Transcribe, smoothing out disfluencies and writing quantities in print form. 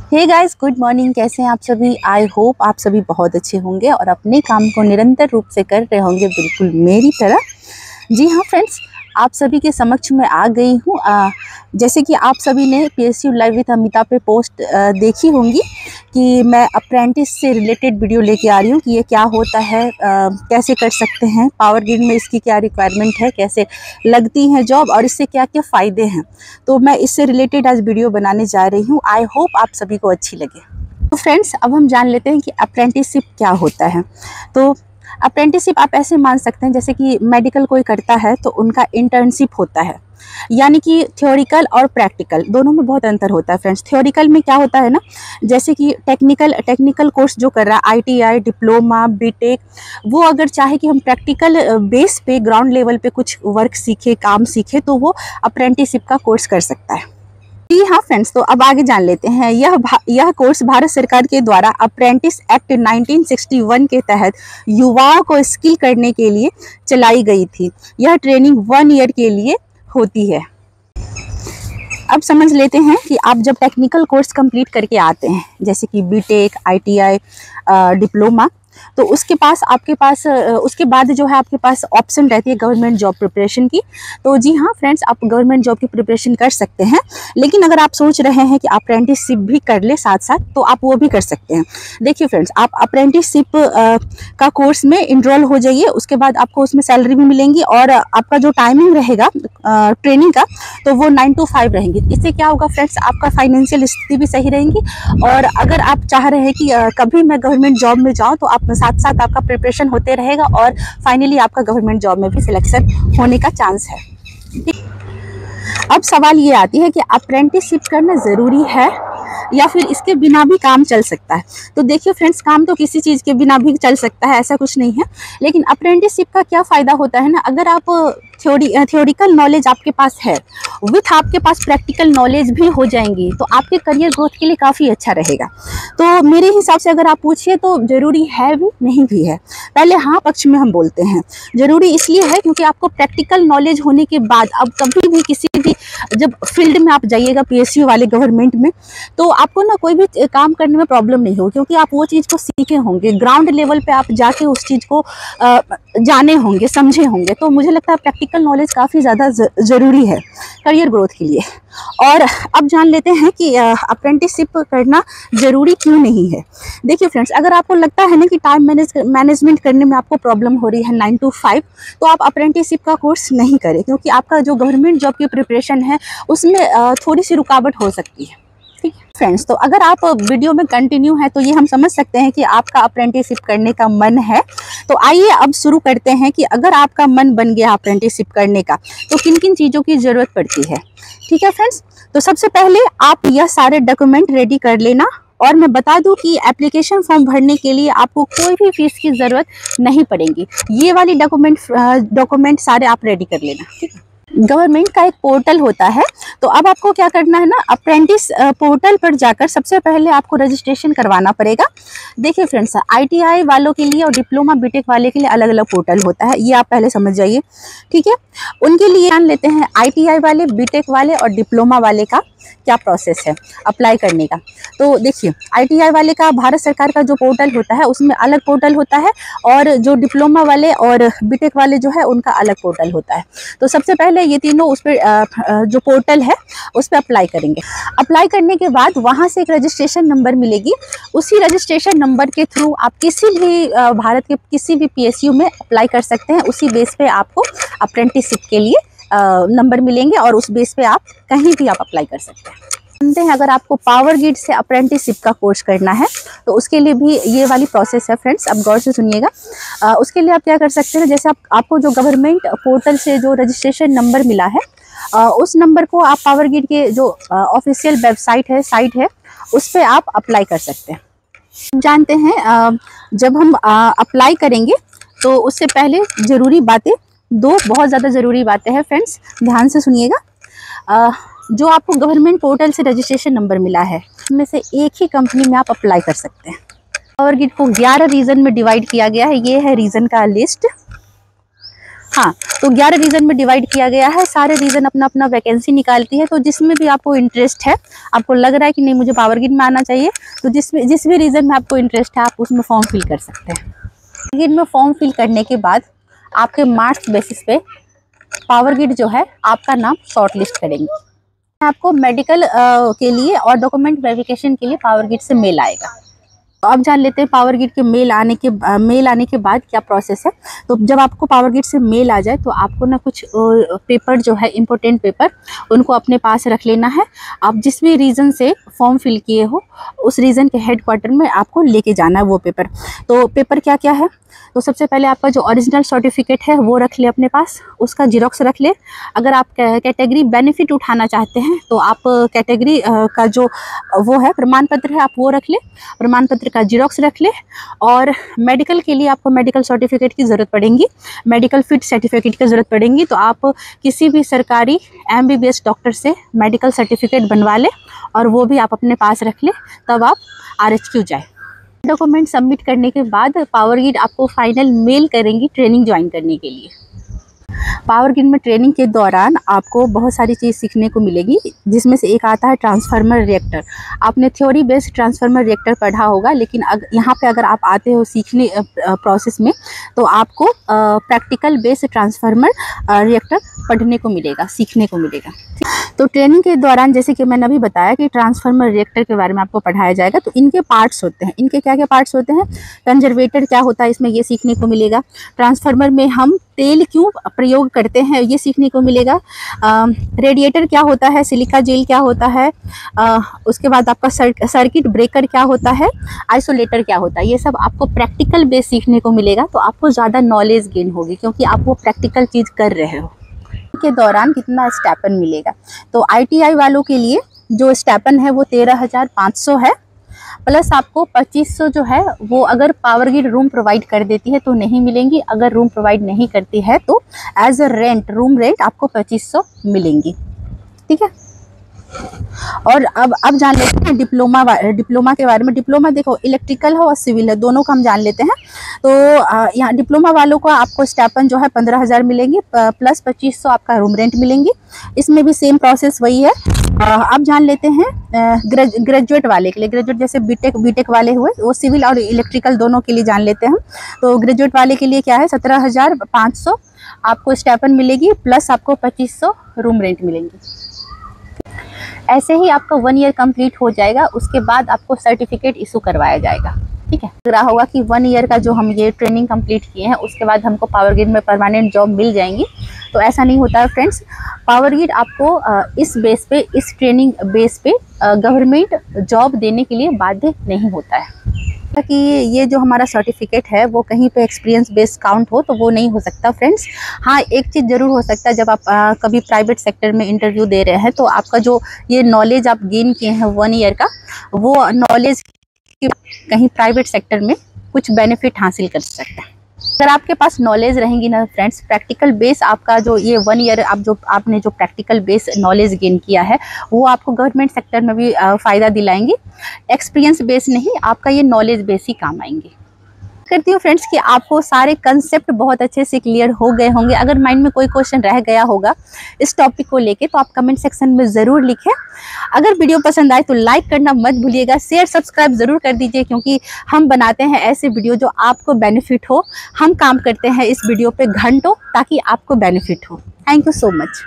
Hey guys, good morning. कैसे हैं आप सभी? आई होप आप सभी बहुत अच्छे होंगे और अपने काम को निरंतर रूप से कर रहे होंगे, बिल्कुल मेरी तरह। जी हाँ फ्रेंड्स, आप सभी के समक्ष में आ गई हूँ। जैसे कि आप सभी ने PSU लाइव विद अमिता पे पोस्ट देखी होंगी कि मैं अप्रेंटिस से रिलेटेड वीडियो लेके आ रही हूँ कि ये क्या होता है, कैसे कर सकते हैं, पावर ग्रिड में इसकी क्या रिक्वायरमेंट है, कैसे लगती हैं जॉब और इससे क्या क्या फ़ायदे हैं। तो मैं इससे रिलेटेड आज वीडियो बनाने जा रही हूँ। आई होप आप सभी को अच्छी लगे। तो फ्रेंड्स, अब हम जान लेते हैं कि अप्रेंटिसशिप क्या होता है। तो अप्रेंटिसशिप आप ऐसे मान सकते हैं जैसे कि मेडिकल कोई करता है तो उनका इंटर्नशिप होता है, यानी कि थ्योरिकल और प्रैक्टिकल दोनों में बहुत अंतर होता है फ्रेंड्स। थ्योरिकल में क्या होता है ना, जैसे कि टेक्निकल कोर्स जो कर रहा है, ITI, डिप्लोमा, बीटेक, वो अगर चाहे कि हम प्रैक्टिकल बेस पे ग्राउंड लेवल पे कुछ वर्क सीखे, काम सीखे, तो वो अप्रेंटिसशिप का कोर्स कर सकता है। जी हाँ फ्रेंड्स, तो अब आगे जान लेते हैं। यह कोर्स भारत सरकार के द्वारा अप्रेंटिस एक्ट 1961 के तहत युवाओं को स्किल करने के लिए चलाई गई थी। यह ट्रेनिंग 1 ईयर के लिए होती है। अब समझ लेते हैं कि आप जब टेक्निकल कोर्स कंप्लीट करके आते हैं, जैसे कि बीटेक, ITI, डिप्लोमा, तो उसके बाद जो है आपके पास ऑप्शन रहती है गवर्नमेंट जॉब प्रिपरेशन की। तो जी हाँ फ्रेंड्स, आप गवर्नमेंट जॉब की प्रिपरेशन कर सकते हैं, लेकिन अगर आप सोच रहे हैं कि अप्रेंटिसशिप भी कर ले साथ साथ, तो आप वो भी कर सकते हैं। देखिए फ्रेंड्स, आप अप्रेंटिसशिप का कोर्स में इनरोल हो जाइए, उसके बाद आपको उसमें सैलरी भी मिलेंगी और आपका जो टाइमिंग रहेगा ट्रेनिंग का, तो वो 9 to 5 रहेंगी। इससे क्या होगा फ्रेंड्स, आपका फाइनेंशियल स्थिति भी सही रहेंगी। और अगर आप चाह रहे हैं कि कभी मैं गवर्नमेंट जॉब में जाऊँ, तो आप साथ साथ आपका प्रिपरेशन होते रहेगा और फाइनली आपका गवर्नमेंट जॉब में भी सिलेक्शन होने का चांस है। अब सवाल ये आती है कि अप्रेंटिसशिप करना ज़रूरी है या फिर इसके बिना भी काम चल सकता है। तो देखिए फ्रेंड्स, काम तो किसी चीज़ के बिना भी चल सकता है, ऐसा कुछ नहीं है। लेकिन अप्रेंटिसशिप का क्या फ़ायदा होता है ना, अगर आप थ्योरिकल नॉलेज आपके पास है, विथ आपके पास प्रैक्टिकल नॉलेज भी हो जाएंगी, तो आपके करियर ग्रोथ के लिए काफ़ी अच्छा रहेगा। तो मेरे हिसाब से अगर आप पूछिए तो ज़रूरी है भी, नहीं भी है। पहले हाँ पक्ष में हम बोलते हैं, ज़रूरी इसलिए है क्योंकि आपको प्रैक्टिकल नॉलेज होने के बाद अब कभी भी किसी भी जब फील्ड में आप जाइएगा PSU वाले गवर्नमेंट में, तो आपको ना कोई भी काम करने में प्रॉब्लम नहीं हो, क्योंकि आप वो चीज़ को सीखे होंगे, ग्राउंड लेवल पे आप जाके उस चीज़ को जाने होंगे, समझे होंगे। तो मुझे लगता है प्रैक्टिकल नॉलेज काफ़ी ज़्यादा ज़रूरी है करियर ग्रोथ के लिए। और अब जान लेते हैं कि अप्रेंटिसशिप करना ज़रूरी क्यों नहीं है। देखिए फ्रेंड्स, अगर आपको लगता है ना कि टाइम मैनेजमेंट करने में आपको प्रॉब्लम हो रही है 9 to 5, तो आप अप्रेंटिसशिप का कोर्स नहीं करें, क्योंकि आपका जो गवर्नमेंट जॉब की प्रिपरेशन है उसमें थोड़ी सी रुकावट हो सकती है। ठीक है फ्रेंड्स, तो अगर आप वीडियो में कंटिन्यू है तो ये हम समझ सकते हैं कि आपका अप्रेंटिसशिप करने का मन है। तो आइए अब शुरू करते हैं कि अगर आपका मन बन गया अप्रेंटिसशिप करने का, तो किन किन चीज़ों की ज़रूरत पड़ती है। ठीक है फ्रेंड्स, तो सबसे पहले आप यह सारे डॉक्यूमेंट रेडी कर लेना। और मैं बता दूं कि एप्लीकेशन फॉर्म भरने के लिए आपको कोई भी फीस की ज़रूरत नहीं पड़ेगी। ये वाली डॉक्यूमेंट सारे आप रेडी कर लेना। ठीक है, गवर्नमेंट का एक पोर्टल होता है, तो अब आपको क्या करना है ना, अप्रेंटिस पोर्टल पर जाकर सबसे पहले आपको रजिस्ट्रेशन करवाना पड़ेगा। देखिए फ्रेंड्स, ITI वालों के लिए और डिप्लोमा बीटेक वाले के लिए अलग अलग पोर्टल होता है, ये आप पहले समझ जाइए। ठीक है, उनके लिए जान लेते हैं ITI वाले, बीटेक वाले और डिप्लोमा वाले का क्या प्रोसेस है अप्लाई करने का। तो देखिए, ITI वाले का भारत सरकार का जो पोर्टल होता है उसमें अलग पोर्टल होता है, और जो डिप्लोमा वाले और बीटेक वाले जो है उनका अलग पोर्टल होता है। तो सबसे पहले ये तीनों उस पर जो पोर्टल है उस पर अप्लाई करेंगे। अप्लाई करने के बाद वहाँ से एक रजिस्ट्रेशन नंबर मिलेगी। उसी रजिस्ट्रेशन नंबर के थ्रू आप किसी भी भारत के किसी भी PSU में अप्लाई कर सकते हैं। उसी बेस पे आपको अप्रेंटिसशिप के लिए नंबर मिलेंगे और उस बेस पे आप कहीं भी आप अप्लाई कर सकते हैं। जानते हैं, अगर आपको पावर ग्रिड से अप्रेंटिसशिप का कोर्स करना है तो उसके लिए भी ये वाली प्रोसेस है फ्रेंड्स, अब गौर से सुनिएगा। उसके लिए आप क्या कर सकते हैं, जैसे आपको जो गवर्नमेंट पोर्टल से जो रजिस्ट्रेशन नंबर मिला है, उस नंबर को आप पावर ग्रिड के जो ऑफिशियल वेबसाइट है, साइट है, उस पर आप अप्लाई कर सकते हैं। जानते हैं, जब हम अप्लाई करेंगे तो उससे पहले ज़रूरी बातें, दो बहुत ज़्यादा ज़रूरी बातें हैं फ्रेंड्स, ध्यान से सुनिएगा। जो आपको गवर्नमेंट पोर्टल से रजिस्ट्रेशन नंबर मिला है, उनमें से एक ही कंपनी में आप अप्लाई कर सकते हैं। पावर ग्रिड को 11 रीजन में डिवाइड किया गया है, ये है रीजन का लिस्ट। हाँ, तो 11 रीजन में डिवाइड किया गया है। सारे रीजन अपना अपना वैकेंसी निकालती है, तो जिसमें भी आपको इंटरेस्ट है, आपको लग रहा है कि नहीं मुझे पावर ग्रिड में आना चाहिए, तो जिस भी रीजन में आपको इंटरेस्ट है आप उसमें फॉर्म फिल कर सकते हैं। पावर ग्रिड में फॉर्म फिल करने के बाद आपके मार्क्स बेसिस पे पावर ग्रिड जो है आपका नाम शॉर्ट लिस्ट करेंगे। आपको मेडिकल के लिए और डॉक्यूमेंट वेरिफिकेशन के लिए पावर ग्रिड से मेल आएगा। तो अब जान लेते हैं पावर ग्रिड के मेल आने के बाद क्या प्रोसेस है। तो जब आपको पावर ग्रिड से मेल आ जाए तो आपको ना कुछ पेपर जो है, इम्पोर्टेंट पेपर, उनको अपने पास रख लेना है। आप जिस भी रीज़न से फॉर्म फिल किए हो उस रीज़न के हेडक्वार्टर में आपको लेके जाना है वो पेपर। तो पेपर क्या क्या है, तो सबसे पहले आपका जो ओरिजिनल सर्टिफिकेट है वो रख ले अपने पास, उसका जीरोक्स रख ले। अगर आप कैटेगरी बेनिफिट उठाना चाहते हैं तो आप कैटेगरी का जो वो है प्रमाण पत्र है आप वो रख ले, प्रमाण पत्र का जीरोक्स रख ले। और मेडिकल के लिए आपको मेडिकल सर्टिफिकेट की ज़रूरत पड़ेगी, मेडिकल फिट सर्टिफिकेट की ज़रूरत पड़ेगी। तो आप किसी भी सरकारी MBBS डॉक्टर से मेडिकल सर्टिफिकेट बनवा ले और वो भी आप अपने पास रख ले, तब आप RHQ जाए। डॉक्यूमेंट सबमिट करने के बाद पावर ग्रिड आपको फाइनल मेल करेंगी ट्रेनिंग ज्वाइन करने के लिए। पावर ग्रिड में ट्रेनिंग के दौरान आपको बहुत सारी चीज़ सीखने को मिलेगी, जिसमें से एक आता है ट्रांसफार्मर रिएक्टर। आपने थ्योरी बेस्ड ट्रांसफार्मर रिएक्टर पढ़ा होगा, लेकिन यहाँ पे अगर आप आते हो सीखने प्रोसेस में तो आपको प्रैक्टिकल बेस्ड ट्रांसफार्मर रिएक्टर पढ़ने को मिलेगा, सीखने को मिलेगा। तो ट्रेनिंग के दौरान जैसे कि मैंने अभी बताया कि ट्रांसफार्मर रिएक्टर के बारे में आपको पढ़ाया जाएगा। तो इनके पार्ट्स होते हैं, इनके क्या क्या पार्ट्स होते हैं, कंजर्वेटर क्या होता है इसमें ये सीखने को मिलेगा, ट्रांसफार्मर में हम तेल क्यों प्रयोग करते हैं ये सीखने को मिलेगा, रेडिएटर क्या होता है, सिलिका जेल क्या होता है, उसके बाद आपका सर्किट ब्रेकर क्या होता है, आइसोलेटर क्या होता है, ये सब आपको प्रैक्टिकल बेस सीखने को मिलेगा। तो आपको ज़्यादा नॉलेज गेन होगी क्योंकि आप वो प्रैक्टिकल चीज़ कर रहे हो। के दौरान कितना स्टेपन मिलेगा, तो ITI वालों के लिए जो स्टेपन है वो 13,500 है, प्लस आपको 2500 जो है वो अगर पावर ग्रिड रूम प्रोवाइड कर देती है तो नहीं मिलेंगी, अगर रूम प्रोवाइड नहीं करती है तो as a rent room rent आपको 2500 मिलेंगी। ठीक है। और अब जान लेते हैं डिप्लोमा के बारे में। डिप्लोमा देखो इलेक्ट्रिकल हो और सिविल है, दोनों का हम जान लेते हैं। तो यहाँ डिप्लोमा वालों को आपको स्टेपन जो है 15,000 मिलेंगी, प्लस 2500 आपका रूम रेंट मिलेंगी। इसमें भी सेम प्रोसेस वही है। अब जान लेते हैं ग्रेजुएट वाले के लिए। ग्रेजुएट जैसे बीटेक वाले हुए, वो सिविल और इलेक्ट्रिकल दोनों के लिए जान लेते हैं हम। तो ग्रेजुएट वाले के लिए क्या है, 17,500 आपको स्टेपन मिलेगी, प्लस आपको 2500 रूम रेंट मिलेंगी। ऐसे ही आपका 1 ईयर कंप्लीट हो जाएगा, उसके बाद आपको सर्टिफिकेट इशू करवाया जाएगा। ठीक है। लग रहा होगा कि 1 ईयर का जो हम ये ट्रेनिंग कंप्लीट किए हैं उसके बाद हमको पावर ग्रिड में परमानेंट जॉब मिल जाएंगी, तो ऐसा नहीं होता है फ्रेंड्स। पावर ग्रिड आपको इस बेस पे, इस ट्रेनिंग बेस पे गवर्नमेंट जॉब देने के लिए बाध्य नहीं होता है कि ये जो हमारा सर्टिफिकेट है वो कहीं पे एक्सपीरियंस बेस्ड काउंट हो, तो वो नहीं हो सकता फ्रेंड्स। हाँ, एक चीज़ ज़रूर हो सकता है, जब आप कभी प्राइवेट सेक्टर में इंटरव्यू दे रहे हैं तो आपका जो ये नॉलेज आप गेन किए हैं 1 ईयर का, वो नॉलेज कहीं प्राइवेट सेक्टर में कुछ बेनिफिट हासिल कर सकता है। अगर आपके पास नॉलेज रहेंगी ना फ्रेंड्स, प्रैक्टिकल बेस आपका जो ये 1 ईयर आपने जो प्रैक्टिकल बेस नॉलेज गेन किया है वो आपको गवर्नमेंट सेक्टर में भी फ़ायदा दिलाएंगी। एक्सपीरियंस बेस नहीं, आपका ये नॉलेज बेस ही काम आएंगे। करती हूँ फ्रेंड्स कि आपको सारे कंसेप्ट बहुत अच्छे से क्लियर हो गए होंगे। अगर माइंड में कोई क्वेश्चन रह गया होगा इस टॉपिक को लेके तो आप कमेंट सेक्शन में ज़रूर लिखें। अगर वीडियो पसंद आए तो लाइक करना मत भूलिएगा, शेयर सब्सक्राइब ज़रूर कर दीजिए, क्योंकि हम बनाते हैं ऐसे वीडियो जो आपको बेनिफिट हो। हम काम करते हैं इस वीडियो पे घंटों ताकि आपको बेनिफिट हो। Thank you so much.